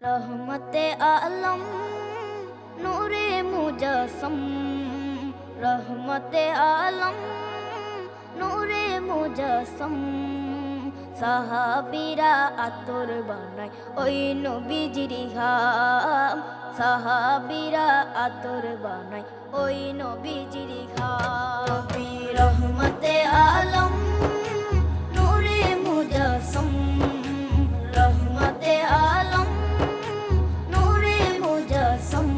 रहमते आलम नूरे मुजस्सम, रहमते आलम नूरे मुजस्सम। সাহাবীরা আতর বানায় ওই নবীজির ঘাম, সাহাবীরা আতর বানায় ওই নবীজির ঘাম। নবী রহমতে আলম নূরে মুজস্সম, রহমতে আলম নূরে মুজস্সম।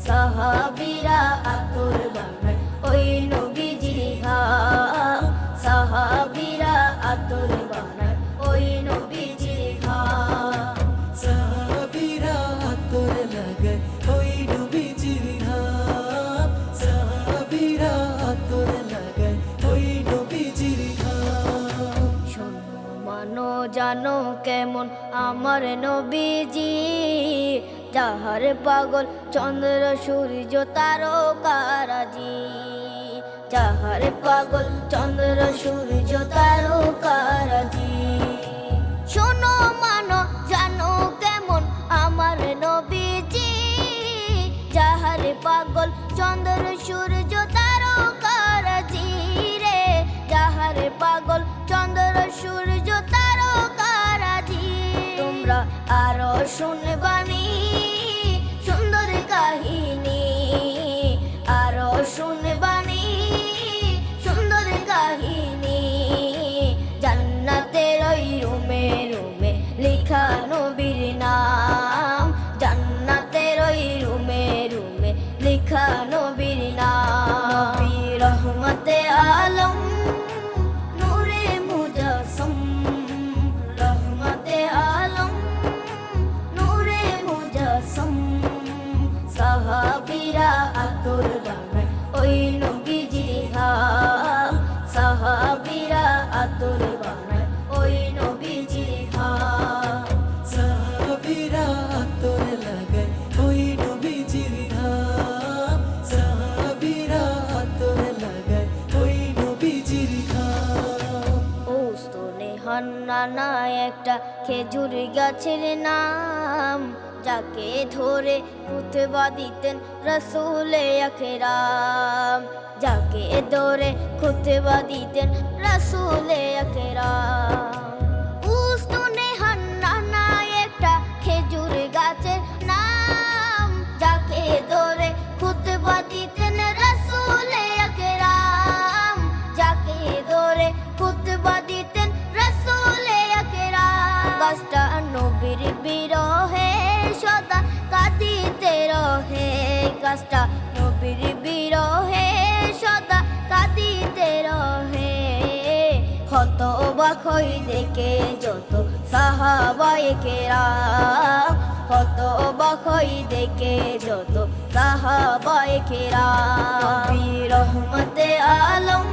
সাহাবীরা আতর বানায় ওই নবীজির ঘাম, সাহাবীরা আতর বানায় ওই নবীজির ঘাম। সাহাবীরা আতর লাগায় ওই নবীজির ঘাম, সাহাবীরা আতর লাগায় ওই নবীজির ঘাম। শোনো মানো জানো কেমন আমার নবীজি, যাহার পাগল চন্দ্র সূর্য তারকারাজি, যাহার পাগল চন্দ্র সূর্য তারকারাজি। শোনো মানো জানো কেমন আমার নবীজি, যাহার পাগল চন্দ্র সূর্য তারকারাজি রে, যাহার পাগল চন্দ্র সূর্য তারকারাজি। তোমরা আরো শুনবানি সুন্দর কাহিনী, আরো শুনবানি সুন্দর কাহিনী। জান্নাতের ওই রুমে রুমে লেখা নবীর নাম, জান্নাতের ওই রুমে রুমে লেখা নবীর নাম। নবী রহমতে আলম নূরে মুজস্সম, রহমতে আলম নূরে মুজস্সম। সাহাবীরা আতর বানায় ওই নবীজির ঘাম, সাহাবীরা আতর বানায় ওই নবীজির ঘাম। সাহাবীরা আতর লাগায় ওই নবীজির ঘাম, সাহাবীরা আতর লাগায় ওই নবীজির ঘাম। ওস্তনে হান্নানা একটা খেজুর গাছের নাম, যাকে ধরে খুতবা দিতেন রাসূলে আকরাম, যাকে ধরে খুতবা দিতেন রাসূলে আকরাম। উস্তনে হান্নানা একটা খেজুর গাছের নাম, যাকে ধরে খুতবা দিতেন রাসূলে আকরাম, যাকে ধরে খুতবা দিতেন রাসূলে আকরাম। গাছটা নবীর বিরহে সদা কাঁদিতে রহে, গাছটা নবীর বিরহে সদা কাঁদিতে রহে। হতবাক হই দেখে যত সাহাবায়ে কেরাম, হতবাক হই দেখে যত সাহাবায়ে কেরাম। নবী রহমতে আলম